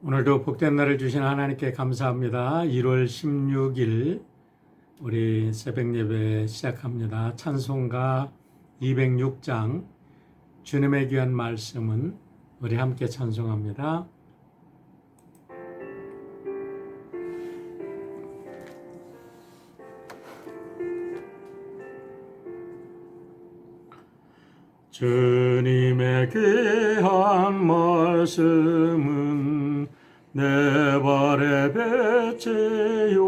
오늘도 복된 날을 주신 하나님께 감사합니다. 1월 16일 우리 새벽 예배 시작합니다. 찬송가 206장 주님의 귀한 말씀은 우리 함께 찬송합니다. 주님의 귀한 말씀은 내 발의 빛이요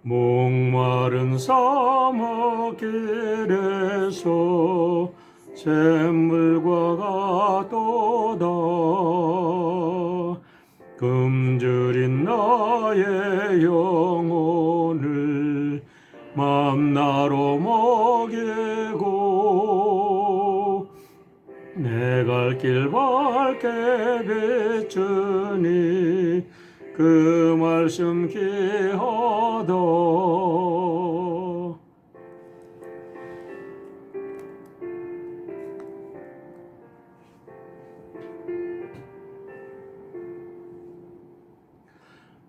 목마른 사막 길에서 샘물과 같도다. 굶주린 나의 영혼을 맘나로 먹이고 내 갈 길 밝게 비추니 그 말씀 귀하다.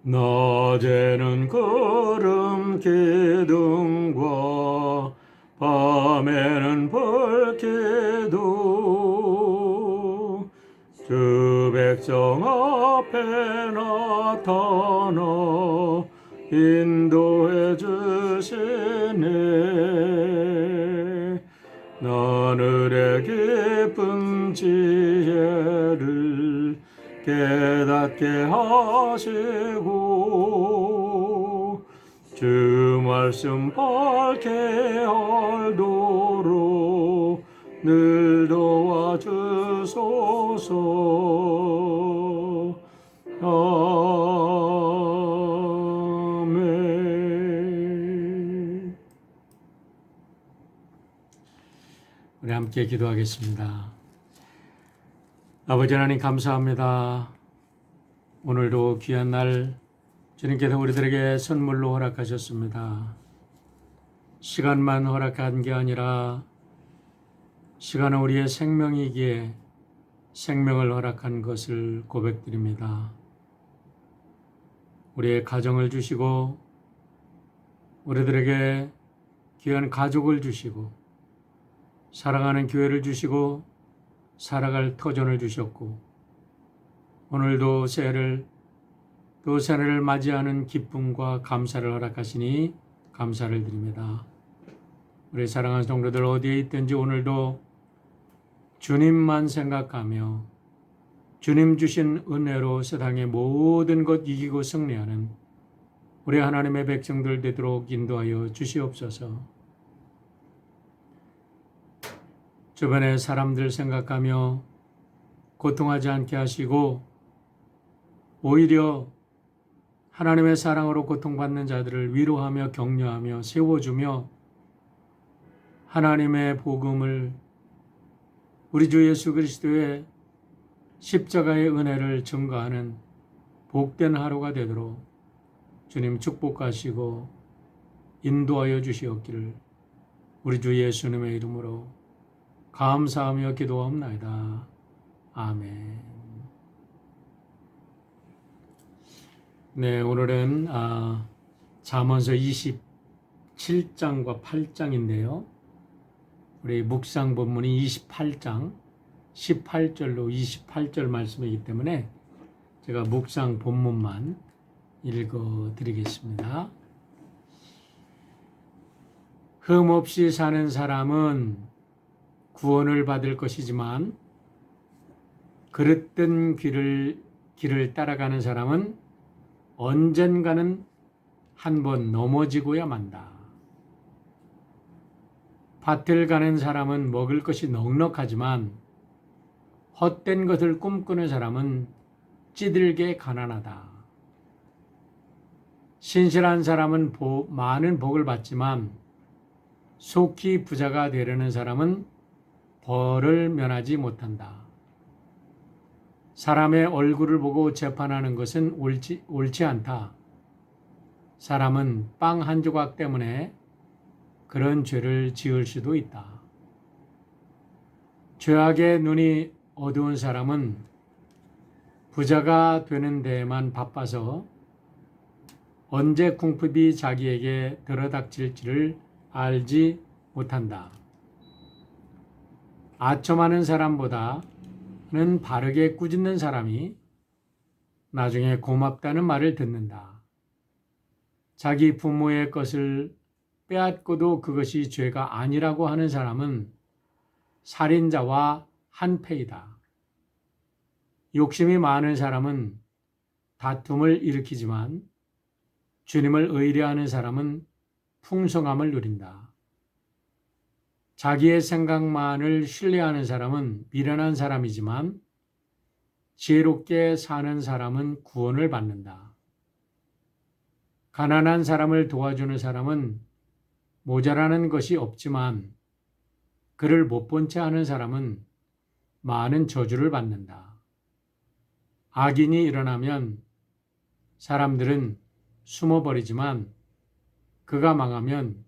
낮에는 구름 기둥과 밤에는 불기둥 주 백성 앞에 나타나 인도해 주시네. 나늘의 깊은 지혜를 깨닫게 하시고 주 말씀 밝게 알도록 늘 도와주소서. 아멘. 우리 함께 기도하겠습니다. 아버지 하나님 감사합니다. 오늘도 귀한 날 주님께서 우리들에게 선물로 허락하셨습니다. 시간만 허락한 게 아니라 시간은 우리의 생명이기에 생명을 허락한 것을 고백드립니다. 우리의 가정을 주시고 우리들에게 귀한 가족을 주시고 사랑하는 교회를 주시고 살아갈 터전을 주셨고 오늘도 새해를 맞이하는 기쁨과 감사를 허락하시니 감사를 드립니다. 우리 사랑하는 성도들 어디에 있든지 오늘도 주님만 생각하며 주님 주신 은혜로 세상의 모든 것 이기고 승리하는 우리 하나님의 백성들 되도록 인도하여 주시옵소서. 주변의 사람들 생각하며 고통하지 않게 하시고 오히려 하나님의 사랑으로 고통받는 자들을 위로하며 격려하며 세워주며 하나님의 복음을 우리 주 예수 그리스도의 십자가의 은혜를 증거하는 복된 하루가 되도록 주님 축복하시고 인도하여 주시옵기를 우리 주 예수님의 이름으로 감사하며 기도하옵나이다. 아멘. 네, 오늘은 잠언서 27장과 8장인데요. 우리 묵상 본문이 28장 18절로 28절 말씀이기 때문에 제가 묵상 본문만 읽어드리겠습니다. 흠없이 사는 사람은 구원을 받을 것이지만 그릇된 길을 따라가는 사람은 언젠가는 한번 넘어지고야 만다. 밭을 가는 사람은 먹을 것이 넉넉하지만 헛된 것을 꿈꾸는 사람은 찌들게 가난하다. 신실한 사람은 많은 복을 받지만 속히 부자가 되려는 사람은 벌을 면하지 못한다. 사람의 얼굴을 보고 재판하는 것은 옳지 않다. 사람은 빵 한 조각 때문에 그런 죄를 지을 수도 있다. 죄악의 눈이 어두운 사람은 부자가 되는 데에만 바빠서 언제 궁핍이 자기에게 들어닥칠지를 알지 못한다. 아첨하는 사람보다는 바르게 꾸짖는 사람이 나중에 고맙다는 말을 듣는다. 자기 부모의 것을 빼앗고도 그것이 죄가 아니라고 하는 사람은 살인자와 한패이다. 욕심이 많은 사람은 다툼을 일으키지만 주님을 의뢰하는 사람은 풍성함을 누린다. 자기의 생각만을 신뢰하는 사람은 미련한 사람이지만 지혜롭게 사는 사람은 구원을 받는다. 가난한 사람을 도와주는 사람은 모자라는 것이 없지만 그를 못 본 채 하는 사람은 많은 저주를 받는다. 악인이 일어나면 사람들은 숨어버리지만 그가 망하면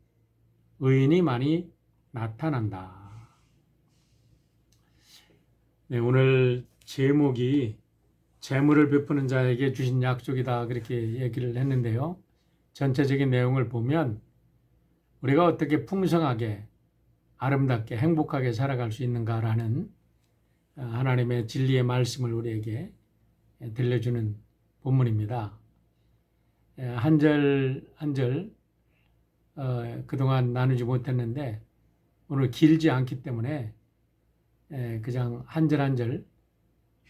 의인이 많이 나타난다. 네, 오늘 제목이 재물을 베푸는 자에게 주신 약속이다 그렇게 얘기를 했는데요. 전체적인 내용을 보면 우리가 어떻게 풍성하게 아름답게 행복하게 살아갈 수 있는가라는 하나님의 진리의 말씀을 우리에게 들려주는 본문입니다. 한 절 한 절 그동안 나누지 못했는데 오늘 길지 않기 때문에 그냥 한 절 한 절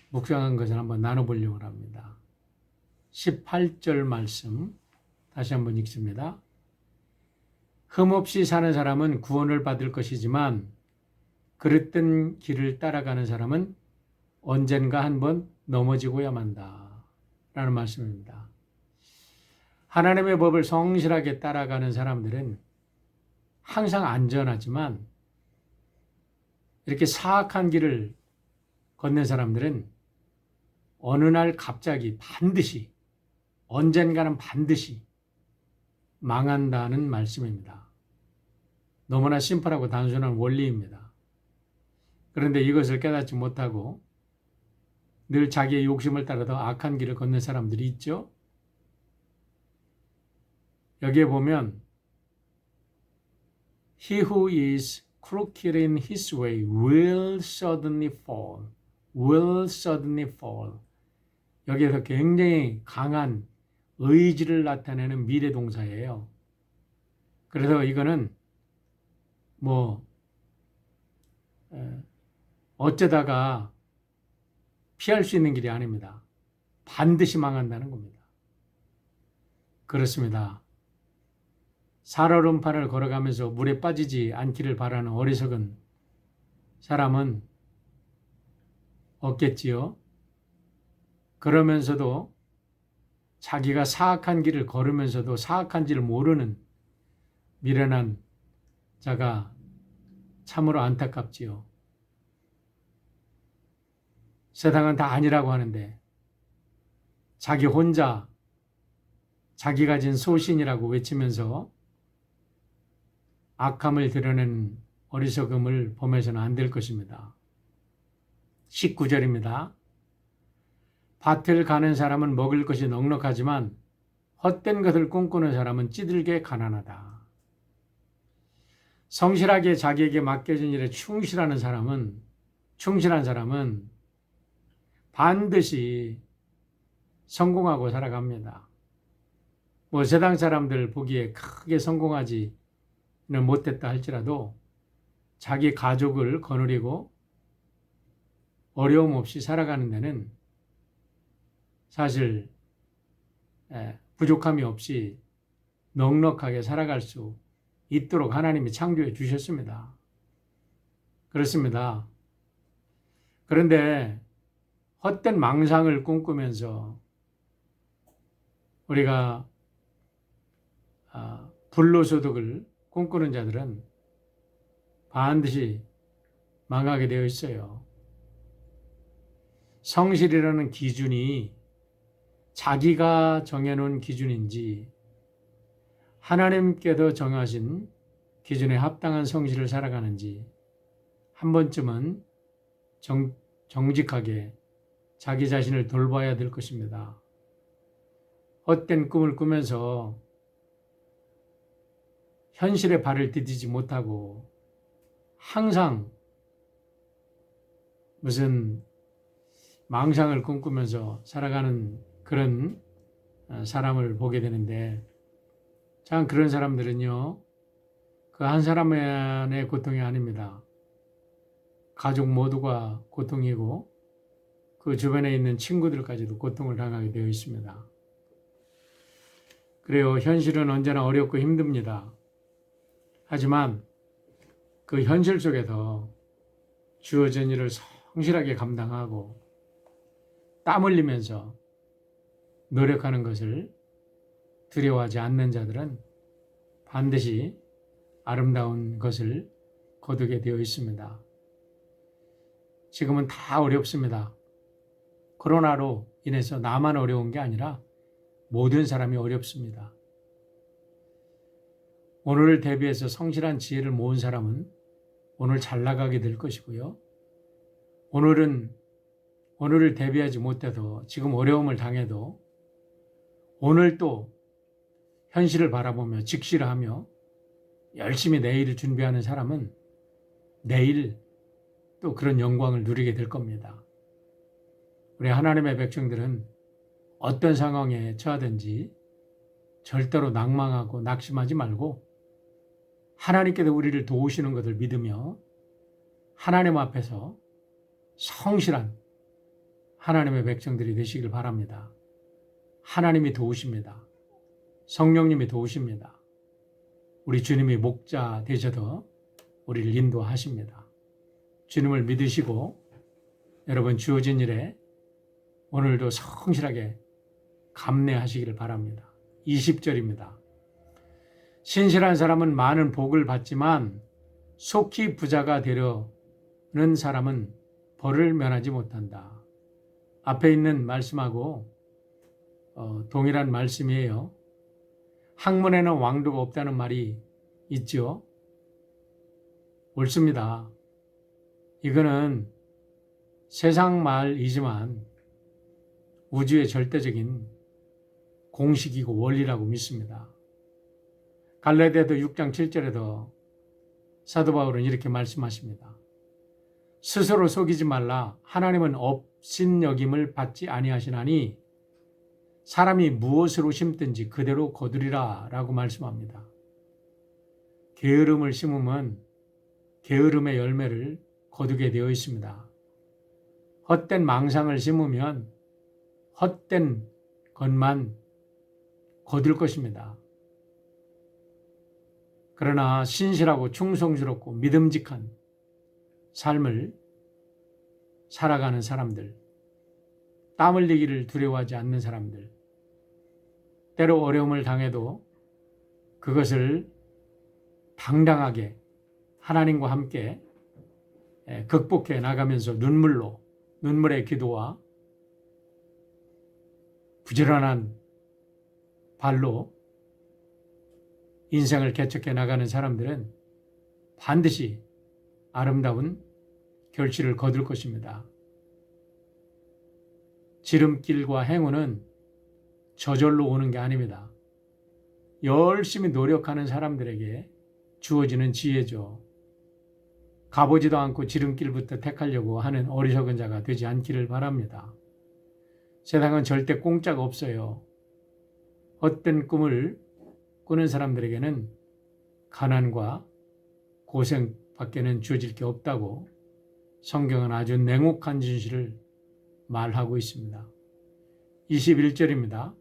묵상한 것을 한번 나눠보려고 합니다. 18절 말씀 다시 한번 읽습니다. 흠없이 사는 사람은 구원을 받을 것이지만 그릇된 길을 따라가는 사람은 언젠가 한번 넘어지고야 만다 라는 말씀입니다. 하나님의 법을 성실하게 따라가는 사람들은 항상 안전하지만 이렇게 사악한 길을 걷는 사람들은 어느 날 갑자기 반드시 언젠가는 반드시 망한다는 말씀입니다. 너무나 심플하고 단순한 원리입니다. 그런데 이것을 깨닫지 못하고 늘 자기의 욕심을 따라 더 악한 길을 걷는 사람들이 있죠. 여기에 보면 He who is crooked in his way will suddenly fall. will suddenly fall. 여기에서 굉장히 강한 의지를 나타내는 미래 동사예요. 그래서 이거는 어쩌다가 피할 수 있는 길이 아닙니다. 반드시 망한다는 겁니다. 그렇습니다. 살얼음판을 걸어가면서 물에 빠지지 않기를 바라는 어리석은 사람은 없겠지요. 그러면서도 자기가 사악한 길을 걸으면서도 사악한지를 모르는 미련한 자가 참으로 안타깝지요. 세상은 다 아니라고 하는데 자기 혼자 자기 가진 소신이라고 외치면서 악함을 드러내는 어리석음을 범해서는 안 될 것입니다. 19절입니다. 밭을 가는 사람은 먹을 것이 넉넉하지만 헛된 것을 꿈꾸는 사람은 찌들게 가난하다. 성실하게 자기에게 맡겨진 일에 충실한 사람은 반드시 성공하고 살아갑니다. 세상 사람들 보기에 크게 성공하지는 못했다 할지라도 자기 가족을 거느리고 어려움 없이 살아가는 데는 사실 부족함이 없이 넉넉하게 살아갈 수 있도록 하나님이 창조해 주셨습니다. 그렇습니다. 그런데 헛된 망상을 꿈꾸면서 우리가 불로소득을 꿈꾸는 자들은 반드시 망하게 되어 있어요. 성실이라는 기준이 자기가 정해놓은 기준인지 하나님께서 정하신 기준에 합당한 성실을 살아가는지 한 번쯤은 정직하게 자기 자신을 돌봐야 될 것입니다. 헛된 꿈을 꾸면서 현실에 발을 디디지 못하고 항상 무슨 망상을 꿈꾸면서 살아가는 그런 사람을 보게 되는데, 참 그런 사람들은요, 그 한 사람의 고통이 아닙니다. 가족 모두가 고통이고 그 주변에 있는 친구들까지도 고통을 당하게 되어 있습니다. 그래요. 현실은 언제나 어렵고 힘듭니다. 하지만 그 현실 속에서 주어진 일을 성실하게 감당하고 땀 흘리면서 노력하는 것을 두려워하지 않는 자들은 반드시 아름다운 것을 거두게 되어 있습니다. 지금은 다 어렵습니다. 코로나로 인해서 나만 어려운 게 아니라 모든 사람이 어렵습니다. 오늘을 대비해서 성실한 지혜를 모은 사람은 오늘 잘 나가게 될 것이고요. 오늘을 대비하지 못해도 지금 어려움을 당해도 오늘 또 현실을 바라보며 직시하며 열심히 내일을 준비하는 사람은 내일 또 그런 영광을 누리게 될 겁니다. 우리 하나님의 백성들은 어떤 상황에 처하든지 절대로 낭망하고 낙심하지 말고 하나님께서 우리를 도우시는 것을 믿으며 하나님 앞에서 성실한 하나님의 백성들이 되시길 바랍니다. 하나님이 도우십니다. 성령님이 도우십니다. 우리 주님이 목자 되셔서 우리를 인도하십니다. 주님을 믿으시고 여러분 주어진 일에 오늘도 성실하게 감내하시기를 바랍니다. 20절입니다. 신실한 사람은 많은 복을 받지만 속히 부자가 되려는 사람은 벌을 면하지 못한다. 앞에 있는 말씀하고 동일한 말씀이에요. 학문에는 왕도가 없다는 말이 있죠. 옳습니다. 이거는 세상 말이지만 우주의 절대적인 공식이고 원리라고 믿습니다. 갈라디아서 6장 7절에도 사도 바울은 이렇게 말씀하십니다. 스스로 속이지 말라. 하나님은 업신여김을 받지 아니하시나니 사람이 무엇으로 심든지 그대로 거두리라 라고 말씀합니다. 게으름을 심으면 게으름의 열매를 거두게 되어 있습니다. 헛된 망상을 심으면 헛된 것만 거둘 것입니다. 그러나 신실하고 충성스럽고 믿음직한 삶을 살아가는 사람들, 땀 흘리기를 두려워하지 않는 사람들, 때로 어려움을 당해도 그것을 당당하게 하나님과 함께 극복해 나가면서 눈물의 기도와 부지런한 발로 인생을 개척해 나가는 사람들은 반드시 아름다운 결실을 거둘 것입니다. 지름길과 행운은 저절로 오는 게 아닙니다. 열심히 노력하는 사람들에게 주어지는 지혜죠. 가보지도 않고 지름길부터 택하려고 하는 어리석은 자가 되지 않기를 바랍니다. 세상은 절대 공짜가 없어요. 헛된 꿈을 꾸는 사람들에게는 가난과 고생밖에는 주어질 게 없다고 성경은 아주 냉혹한 진실을 말하고 있습니다. 21절입니다.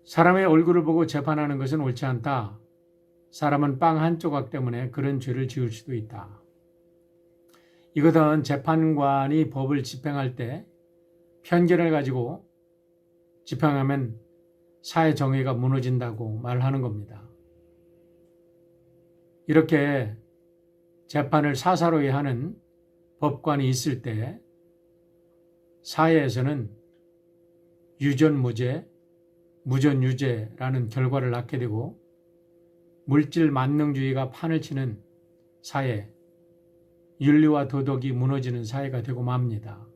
사람의 얼굴을 보고 재판하는 것은 옳지 않다. 사람은 빵 한 조각 때문에 그런 죄를 지을 수도 있다. 이것은 재판관이 법을 집행할 때 편견을 가지고 집행하면 사회 정의가 무너진다고 말하는 겁니다. 이렇게 재판을 사사로이 하는 법관이 있을 때 사회에서는 유전무죄, 무전유죄라는 결과를 낳게 되고 물질 만능주의가 판을 치는 사회, 윤리와 도덕이 무너지는 사회가 되고 맙니다.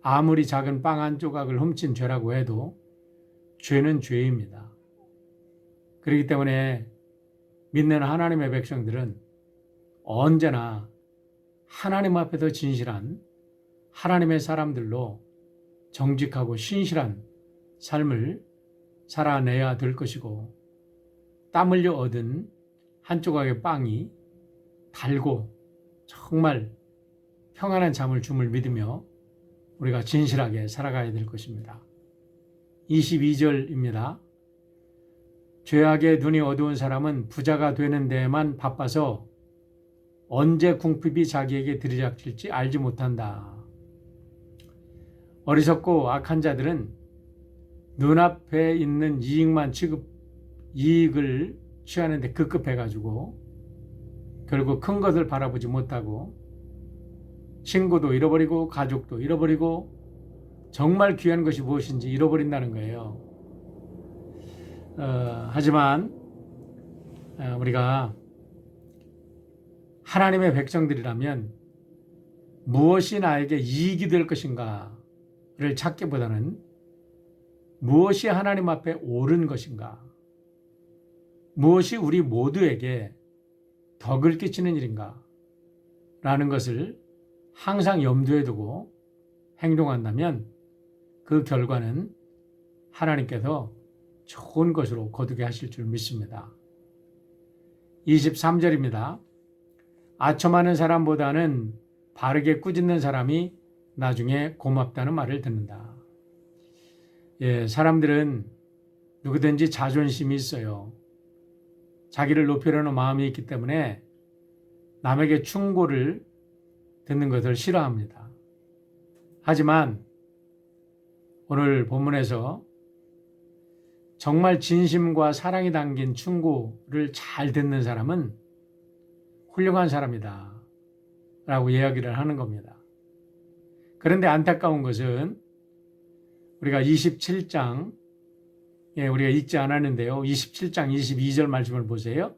아무리 작은 빵 한 조각을 훔친 죄라고 해도 죄는 죄입니다. 그렇기 때문에 믿는 하나님의 백성들은 언제나 하나님 앞에서 진실한 하나님의 사람들로 정직하고 신실한 삶을 살아내야 될 것이고, 땀 흘려 얻은 한 조각의 빵이 달고 정말 평안한 잠을 줌을 믿으며 우리가 진실하게 살아가야 될 것입니다. 22절입니다. 죄악의 눈이 어두운 사람은 부자가 되는 데에만 바빠서 언제 궁핍이 자기에게 들이닥칠지 알지 못한다. 어리석고 악한 자들은 눈앞에 있는 이익을 취하는데 급급해가지고 결국 큰 것을 바라보지 못하고 친구도 잃어버리고 가족도 잃어버리고 정말 귀한 것이 무엇인지 잃어버린다는 거예요. 하지만 우리가 하나님의 백성들이라면 무엇이 나에게 이익이 될 것인가를 찾기보다는 무엇이 하나님 앞에 옳은 것인가, 무엇이 우리 모두에게 덕을 끼치는 일인가 라는 것을 항상 염두에 두고 행동한다면 그 결과는 하나님께서 좋은 것으로 거두게 하실 줄 믿습니다. 23절입니다. 아첨하는 사람보다는 바르게 꾸짖는 사람이 나중에 고맙다는 말을 듣는다. 사람들은 누구든지 자존심이 있어요. 자기를 높이려는 마음이 있기 때문에 남에게 충고를 듣는 것을 싫어합니다. 하지만 오늘 본문에서 정말 진심과 사랑이 담긴 충고를 잘 듣는 사람은 훌륭한 사람이다 라고 이야기를 하는 겁니다. 그런데 안타까운 것은 우리가 27장, 우리가 읽지 않았는데요. 27장 22절 말씀을 보세요.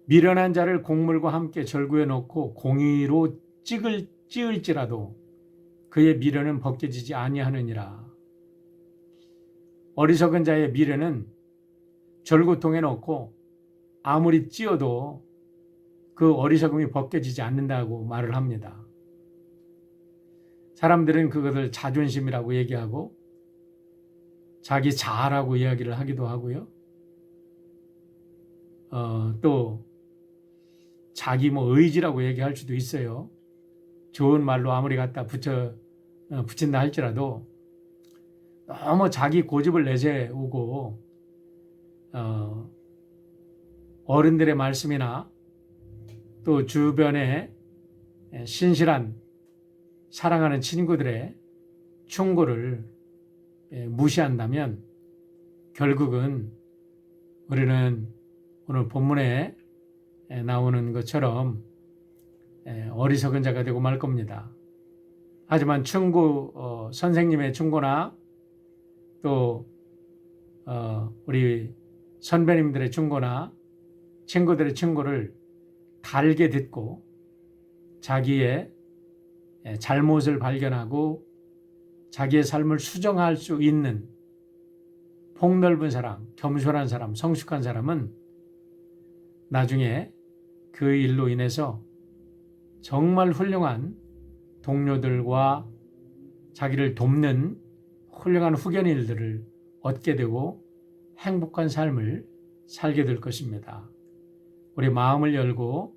미련한 자를 곡물과 함께 절구해 놓고 공의로 찌을지라도 그의 미련은 벗겨지지 아니하느니라. 어리석은 자의 미련은 절구통에 넣고 아무리 찌어도 그 어리석음이 벗겨지지 않는다고 말을 합니다. 사람들은 그것을 자존심이라고 얘기하고 자기 자아라고 이야기를 하기도 하고요. 또 자기 의지라고 얘기할 수도 있어요. 좋은 말로 아무리 갖다 붙인다 할지라도 너무 자기 고집을 내세우고 어른들의 말씀이나 또 주변에 신실한 사랑하는 친구들의 충고를 무시한다면 결국은 우리는 오늘 본문에 나오는 것처럼 어리석은 자가 되고 말 겁니다. 하지만 선생님의 충고나 또 우리 선배님들의 충고나 친구들의 충고를 달게 듣고 자기의 잘못을 발견하고 자기의 삶을 수정할 수 있는 폭넓은 사람, 겸손한 사람, 성숙한 사람은 나중에 그 일로 인해서 정말 훌륭한 동료들과 자기를 돕는 훌륭한 후견인들을 얻게 되고 행복한 삶을 살게 될 것입니다. 우리 마음을 열고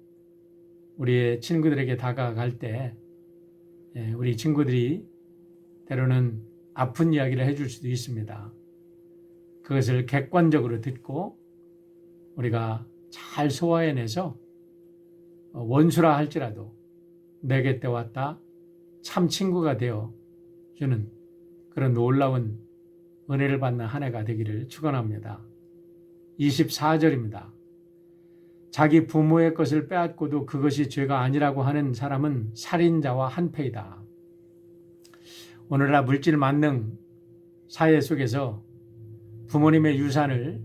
우리의 친구들에게 다가갈 때 우리 친구들이 때로는 아픈 이야기를 해줄 수도 있습니다. 그것을 객관적으로 듣고 우리가 잘 소화해내서 원수라 할지라도 내 곁에 왔다 참 친구가 되어주는 그런 놀라운 은혜를 받는 한 해가 되기를 축원합니다. 24절입니다. 자기 부모의 것을 빼앗고도 그것이 죄가 아니라고 하는 사람은 살인자와 한패이다. 오늘날 물질 만능 사회 속에서 부모님의 유산을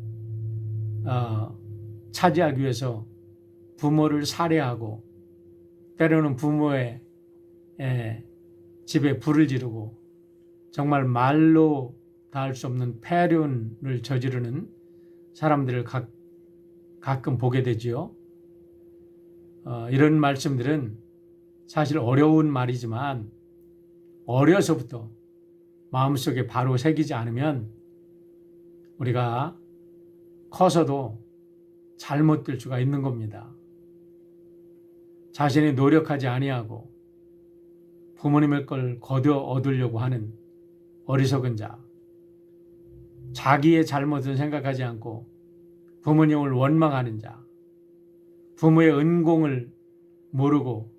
차지하기 위해서 부모를 살해하고 때로는 부모의 집에 불을 지르고 정말 말로 다할 수 없는 폐륜을 저지르는 사람들을 가끔 보게 되지요. 이런 말씀들은 사실 어려운 말이지만 어려서부터 마음속에 바로 새기지 않으면 우리가 커서도 잘못될 수가 있는 겁니다. 자신이 노력하지 아니하고 부모님의 걸 거둬 얻으려고 하는 어리석은 자, 자기의 잘못은 생각하지 않고 부모님을 원망하는 자, 부모의 은공을 모르고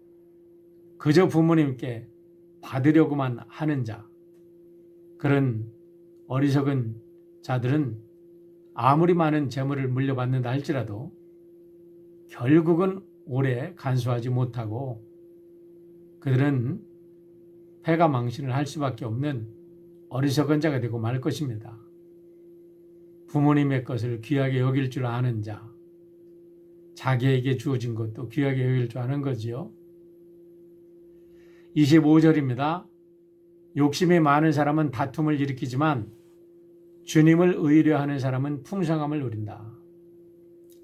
그저 부모님께 받으려고만 하는 자, 그런 어리석은 자들은 아무리 많은 재물을 물려받는다 할지라도 결국은 오래 간수하지 못하고 그들은 패가망신을 할 수밖에 없는 어리석은 자가 되고 말 것입니다. 부모님의 것을 귀하게 여길 줄 아는 자, 자기에게 주어진 것도 귀하게 여길 줄 아는 거지요. 25절입니다. 욕심이 많은 사람은 다툼을 일으키지만 주님을 의뢰하는 사람은 풍성함을 누린다.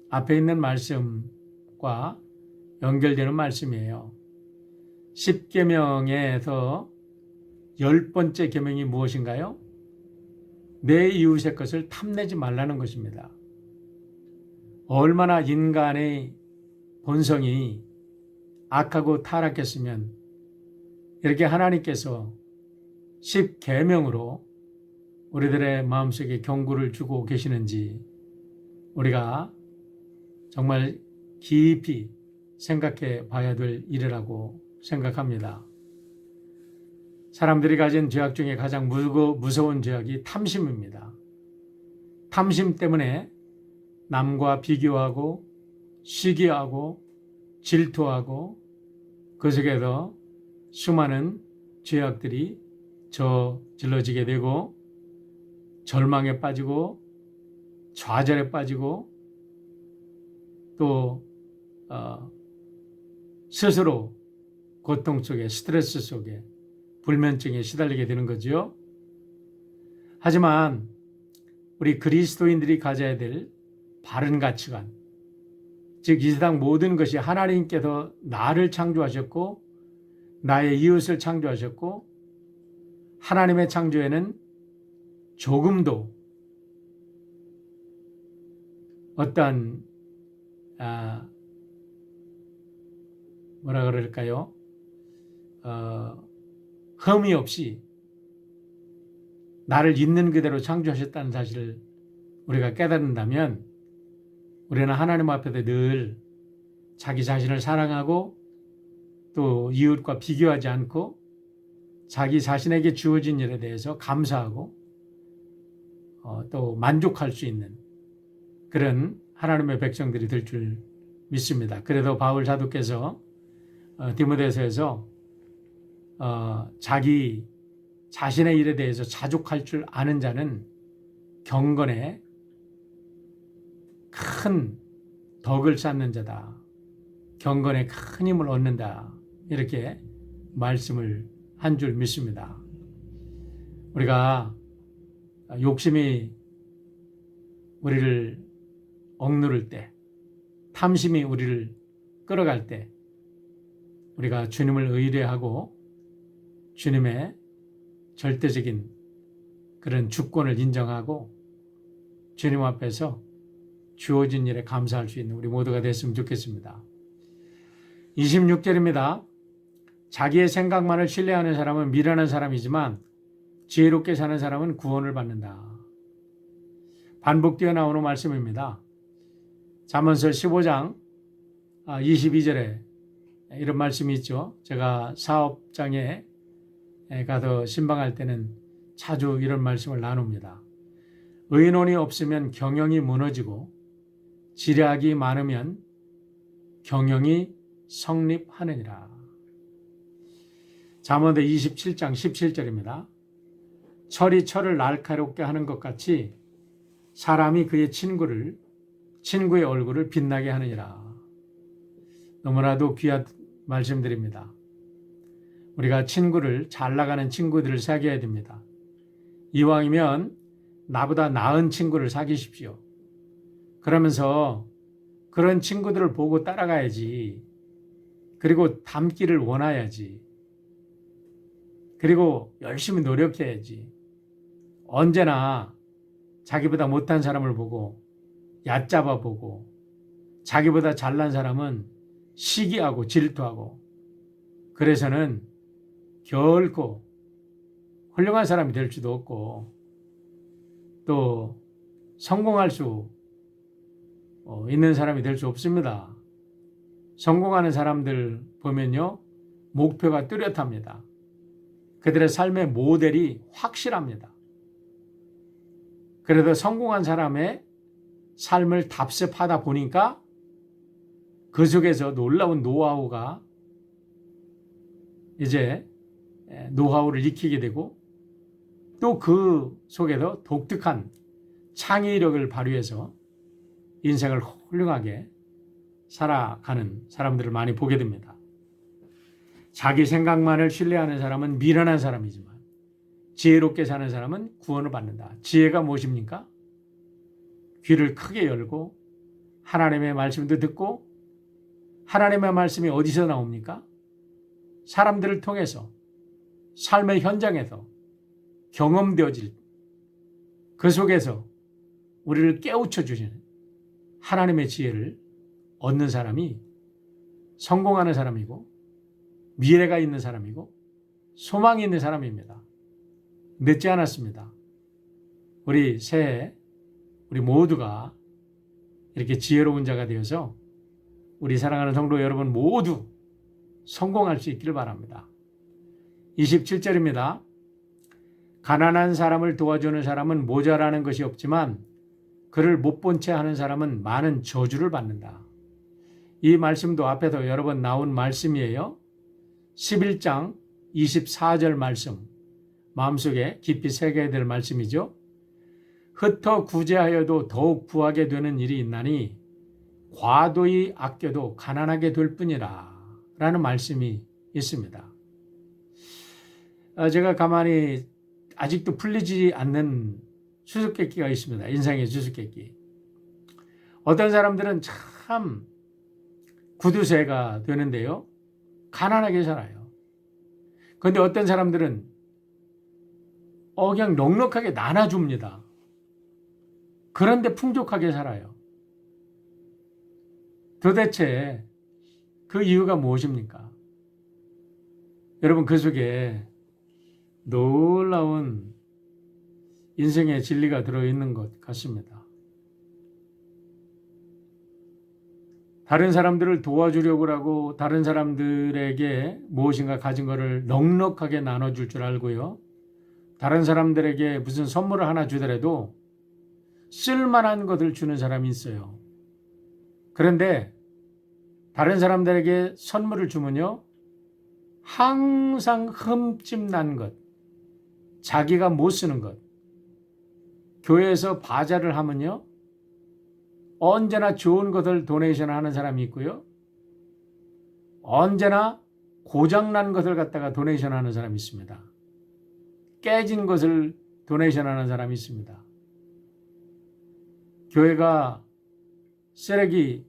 앞에 있는 말씀과 연결되는 말씀이에요. 10계명에서 10번째 계명이 무엇인가요? 내 이웃의 것을 탐내지 말라는 것입니다. 얼마나 인간의 본성이 악하고 타락했으면 이렇게 하나님께서 10계명으로 우리들의 마음속에 경고를 주고 계시는지 우리가 정말 깊이 생각해 봐야 될 일이라고 생각합니다. 사람들이 가진 죄악 중에 가장 무서운 죄악이 탐심입니다. 탐심 때문에 남과 비교하고 시기하고 질투하고 그 속에서 수많은 죄악들이 저질러지게 되고 절망에 빠지고 좌절에 빠지고 또 스스로 고통 속에 스트레스 속에 불면증에 시달리게 되는 거죠. 하지만 우리 그리스도인들이 가져야 될 바른 가치관, 즉 이 세상 모든 것이 하나님께서 나를 창조하셨고 나의 이웃을 창조하셨고 하나님의 창조에는 조금도 어떤 뭐라 그럴까요? 흠이 없이 나를 있는 그대로 창조하셨다는 사실을 우리가 깨닫는다면 우리는 하나님 앞에서 늘 자기 자신을 사랑하고 또 이웃과 비교하지 않고 자기 자신에게 주어진 일에 대해서 감사하고 또 만족할 수 있는 그런 하나님의 백성들이 될 줄 믿습니다. 그래도 바울 사도께서 디모데서에서 자기 자신의 일에 대해서 자족할 줄 아는 자는 경건에 큰 덕을 쌓는 자다. 경건에 큰 힘을 얻는다. 이렇게 말씀을 한 줄 믿습니다. 우리가 욕심이 우리를 억누를 때, 탐심이 우리를 끌어갈 때 우리가 주님을 의뢰하고 주님의 절대적인 그런 주권을 인정하고 주님 앞에서 주어진 일에 감사할 수 있는 우리 모두가 됐으면 좋겠습니다. 26절입니다. 자기의 생각만을 신뢰하는 사람은 미련한 사람이지만 지혜롭게 사는 사람은 구원을 받는다. 반복되어 나오는 말씀입니다. 잠언서 15장 22절에 이런 말씀이 있죠. 제가 사업장에 가서 신방할 때는 자주 이런 말씀을 나눕니다. 의논이 없으면 경영이 무너지고 지략이 많으면 경영이 성립하느니라. 잠언서 27장 17절입니다. 철이 철을 날카롭게 하는 것 같이 사람이 그의 친구의 얼굴을 빛나게 하느니라. 너무나도 귀한 말씀드립니다. 우리가 친구를, 잘 나가는 친구들을 사귀어야 됩니다. 이왕이면 나보다 나은 친구를 사귀십시오. 그러면서 그런 친구들을 보고 따라가야지. 그리고 닮기를 원해야지. 그리고 열심히 노력해야지. 언제나 자기보다 못한 사람을 보고 얕잡아 보고 자기보다 잘난 사람은 시기하고 질투하고 그래서는 결코 훌륭한 사람이 될 수도 없고 또 성공할 수 있는 사람이 될 수 없습니다. 성공하는 사람들 보면요. 목표가 뚜렷합니다. 그들의 삶의 모델이 확실합니다. 그래도 성공한 사람의 삶을 답습하다 보니까 그 속에서 놀라운 노하우가 이제 노하우를 익히게 되고 또 그 속에서 독특한 창의력을 발휘해서 인생을 훌륭하게 살아가는 사람들을 많이 보게 됩니다. 자기 생각만을 신뢰하는 사람은 미련한 사람이지만 지혜롭게 사는 사람은 구원을 받는다. 지혜가 무엇입니까? 귀를 크게 열고 하나님의 말씀도 듣고 하나님의 말씀이 어디서 나옵니까? 사람들을 통해서 삶의 현장에서 경험되어질 그 속에서 우리를 깨우쳐 주시는 하나님의 지혜를 얻는 사람이 성공하는 사람이고 미래가 있는 사람이고 소망이 있는 사람입니다. 늦지 않았습니다. 우리 새해 우리 모두가 이렇게 지혜로운 자가 되어서 우리 사랑하는 성도 여러분 모두 성공할 수 있기를 바랍니다. 27절입니다. 가난한 사람을 도와주는 사람은 모자라는 것이 없지만 그를 못 본 채 하는 사람은 많은 저주를 받는다. 이 말씀도 앞에서 여러 번 나온 말씀이에요. 11장 24절 말씀 마음속에 깊이 새겨야 될 말씀이죠. 흩어 구제하여도 더욱 부하게 되는 일이 있나니 과도히 아껴도 가난하게 될 뿐이라 라는 말씀이 있습니다. 제가 가만히 아직도 풀리지 않는 수수께끼가 있습니다. 인생의 수수께끼. 어떤 사람들은 참 구두쇠가 되는데요. 가난하게 살아요. 그런데 어떤 사람들은 그냥 넉넉하게 나눠줍니다. 그런데 풍족하게 살아요. 도대체 그 이유가 무엇입니까? 여러분 그 속에 놀라운 인생의 진리가 들어있는 것 같습니다. 다른 사람들을 도와주려고 하고 다른 사람들에게 무엇인가 가진 것을 넉넉하게 나눠줄 줄 알고요. 다른 사람들에게 무슨 선물을 하나 주더라도 쓸만한 것을 주는 사람이 있어요. 그런데 다른 사람들에게 선물을 주면요. 항상 흠집난 것, 자기가 못 쓰는 것. 교회에서 바자를 하면요. 언제나 좋은 것을 도네이션 하는 사람이 있고요. 언제나 고장난 것을 갖다가 도네이션 하는 사람이 있습니다. 깨진 것을 도네이션 하는 사람이 있습니다. 교회가 쓰레기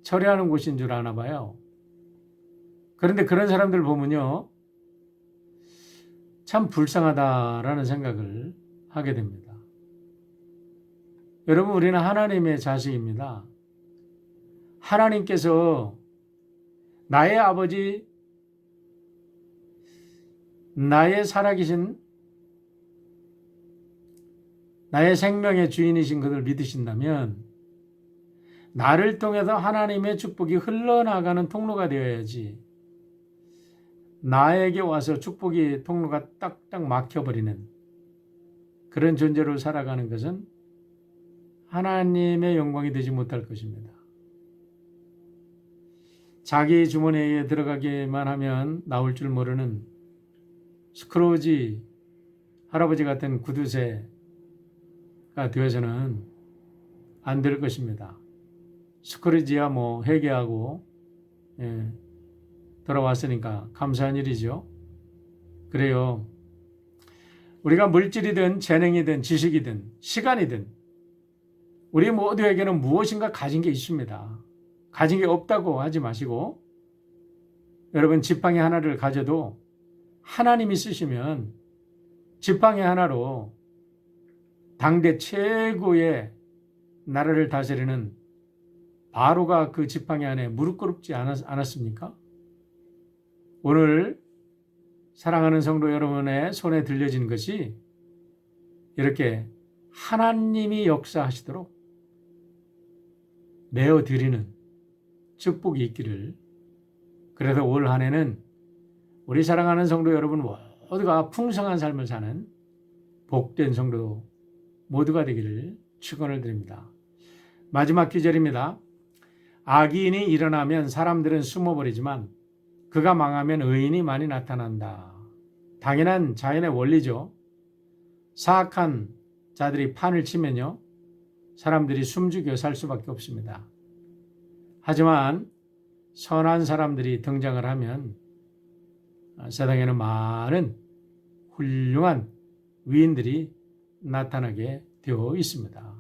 처리하는 곳인 줄 아나 봐요. 그런데 그런 사람들 보면요. 참 불쌍하다라는 생각을 하게 됩니다. 여러분 우리는 하나님의 자식입니다. 하나님께서 나의 아버지, 나의 살아계신 나의 생명의 주인이신 것을 믿으신다면 나를 통해서 하나님의 축복이 흘러나가는 통로가 되어야지 나에게 와서 축복이 통로가 딱딱 막혀버리는 그런 존재로 살아가는 것은 하나님의 영광이 되지 못할 것입니다. 자기 주머니에 들어가기만 하면 나올 줄 모르는 스크로지 할아버지 같은 구두쇠가 되어서는 안 될 것입니다. 스크로지야 회개하고 돌아왔으니까 감사한 일이죠. 그래요. 우리가 물질이든 재능이든 지식이든 시간이든 우리 모두에게는 무엇인가 가진 게 있습니다. 가진 게 없다고 하지 마시고 여러분 지팡이 하나를 가져도 하나님이 쓰시면 지팡이 하나로 당대 최고의 나라를 다스리는 바로가 그 지팡이 안에 무릎 꿇지 않았습니까? 오늘 사랑하는 성도 여러분의 손에 들려진 것이 이렇게 하나님이 역사하시도록 내어드리는 축복이 있기를. 그래서 올 한 해는 우리 사랑하는 성도 여러분 모두가 풍성한 삶을 사는 복된 성도 모두가 되기를 축원을 드립니다. 마지막 기절입니다. 악인이 일어나면 사람들은 숨어버리지만 그가 망하면 의인이 많이 나타난다. 당연한 자연의 원리죠. 사악한 자들이 판을 치면요, 사람들이 숨죽여 살 수밖에 없습니다. 하지만 선한 사람들이 등장을 하면 세상에는 많은 훌륭한 위인들이 나타나게 되어 있습니다.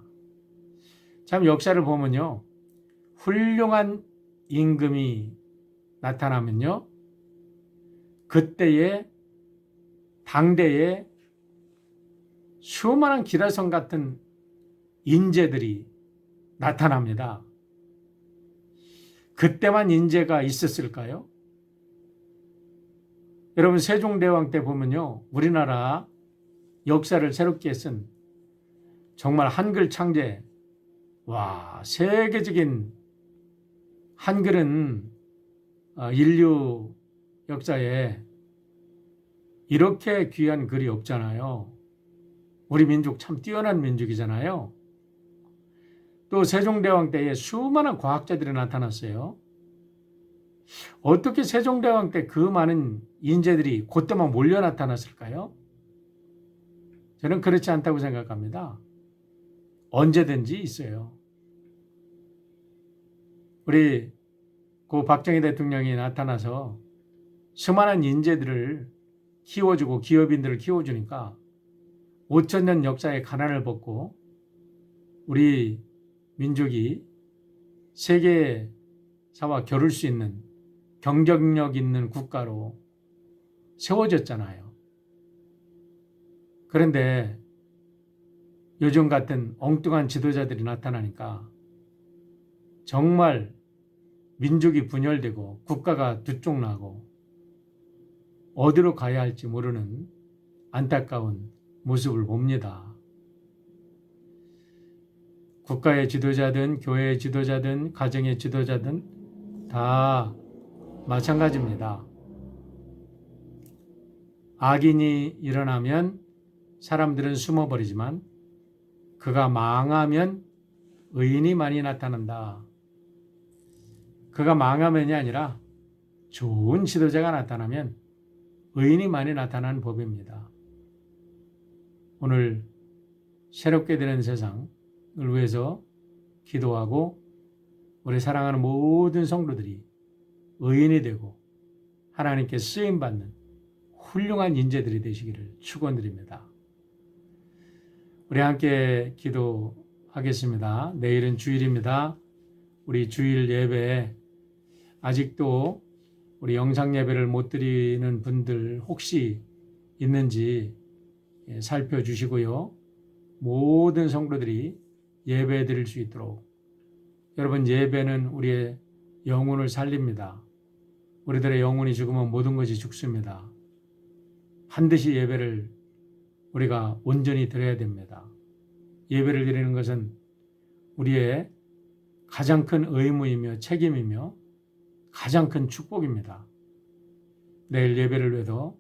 참 역사를 보면요, 훌륭한 임금이 나타나면요, 그때의 당대의 수많은 기라성 같은 인재들이 나타납니다. 그때만 인재가 있었을까요? 여러분 세종대왕 때 보면요, 우리나라 역사를 새롭게 쓴 정말 한글 창제, 세계적인 한글은 인류 역사에 이렇게 귀한 글이 없잖아요. 우리 민족 참 뛰어난 민족이잖아요. 또 세종대왕 때에 수많은 과학자들이 나타났어요. 어떻게 세종대왕 때 그 많은 인재들이 그때만 몰려 나타났을까요? 저는 그렇지 않다고 생각합니다. 언제든지 있어요. 우리 고 박정희 대통령이 나타나서 수많은 인재들을 키워주고 기업인들을 키워주니까 5,000년 역사의 가난을 벗고 우리 민족이 세계사와 겨룰 수 있는 경쟁력 있는 국가로 세워졌잖아요. 그런데 요즘 같은 엉뚱한 지도자들이 나타나니까 정말 민족이 분열되고 국가가 두쪽나고 어디로 가야 할지 모르는 안타까운 모습을 봅니다. 국가의 지도자든 교회의 지도자든 가정의 지도자든 다 마찬가지입니다. 악인이 일어나면 사람들은 숨어버리지만 그가 망하면 의인이 많이 나타난다. 그가 망하면이 아니라 좋은 지도자가 나타나면 의인이 많이 나타나는 법입니다. 오늘 새롭게 되는 세상을 위해서 기도하고 우리 사랑하는 모든 성도들이 의인이 되고 하나님께 쓰임받는 훌륭한 인재들이 되시기를 축원드립니다. 우리 함께 기도하겠습니다. 내일은 주일입니다. 우리 주일 예배에 아직도 우리 영상 예배를 못 드리는 분들 혹시 있는지 살펴주시고요. 모든 성도들이 예배 드릴 수 있도록. 여러분, 예배는 우리의 영혼을 살립니다. 우리들의 영혼이 죽으면 모든 것이 죽습니다. 반드시 예배를 우리가 온전히 드려야 됩니다. 예배를 드리는 것은 우리의 가장 큰 의무이며 책임이며 가장 큰 축복입니다. 내일 예배를 위해서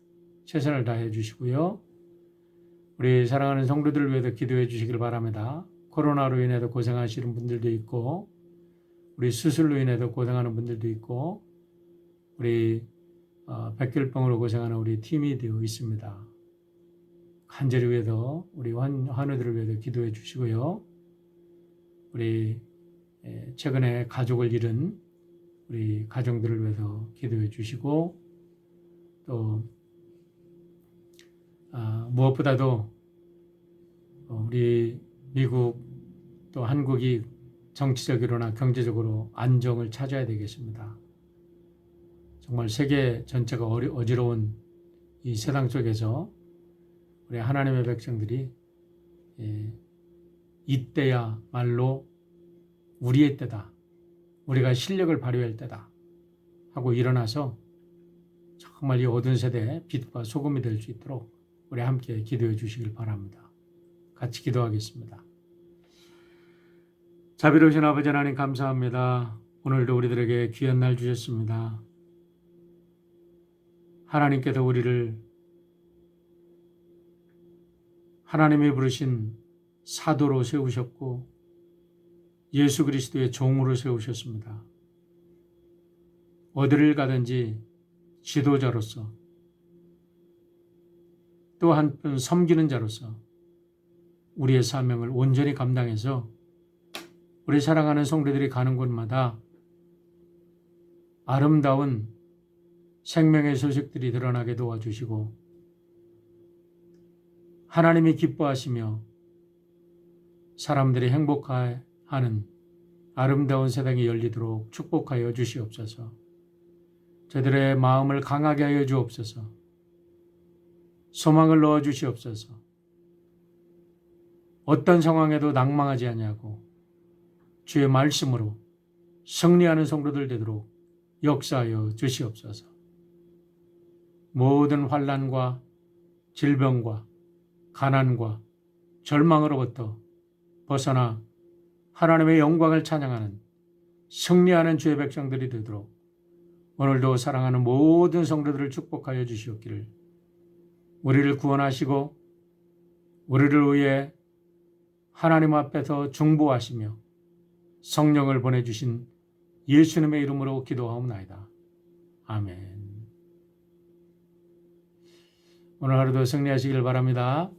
최선을 다해 주시고요. 우리 사랑하는 성도들을 위해서 기도해 주시길 바랍니다. 코로나로 인해서 고생하시는 분들도 있고 우리 수술로 인해서 고생하는 분들도 있고 우리 백혈병으로 고생하는 우리 팀이 되어 있습니다. 간절히 위해서 우리 환우들을 위해서 기도해 주시고요. 우리 최근에 가족을 잃은 우리 가정들을 위해서 기도해 주시고 또 무엇보다도 우리 미국 또 한국이 정치적으로나 경제적으로 안정을 찾아야 되겠습니다. 정말 세계 전체가 어지러운 이 세상 속에서 우리 하나님의 백성들이 이때야말로 우리의 때다. 우리가 실력을 발휘할 때다. 하고 일어나서 정말 이 어두운 세대의 빛과 소금이 될 수 있도록 우리 함께 기도해 주시길 바랍니다. 같이 기도하겠습니다. 자비로우신 아버지 하나님 감사합니다. 오늘도 우리들에게 귀한 날 주셨습니다. 하나님께서 우리를 하나님이 부르신 사도로 세우셨고 예수 그리스도의 종으로 세우셨습니다. 어디를 가든지 지도자로서 또 한편 섬기는 자로서 우리의 사명을 온전히 감당해서 우리 사랑하는 성도들이 가는 곳마다 아름다운 생명의 소식들이 드러나게 도와주시고 하나님이 기뻐하시며 사람들이 행복해하는 아름다운 세상이 열리도록 축복하여 주시옵소서. 저들의 마음을 강하게 하여 주옵소서. 소망을 넣어 주시옵소서. 어떤 상황에도 낭망하지 아니하고 주의 말씀으로 승리하는 성도들 되도록 역사하여 주시옵소서. 모든 환난과 질병과 가난과 절망으로부터 벗어나 하나님의 영광을 찬양하는 승리하는 주의 백성들이 되도록 오늘도 사랑하는 모든 성도들을 축복하여 주시옵기를 우리를 구원하시고 우리를 위해 하나님 앞에서 중보하시며 성령을 보내주신 예수님의 이름으로 기도하옵나이다. 아멘. 오늘 하루도 승리하시길 바랍니다.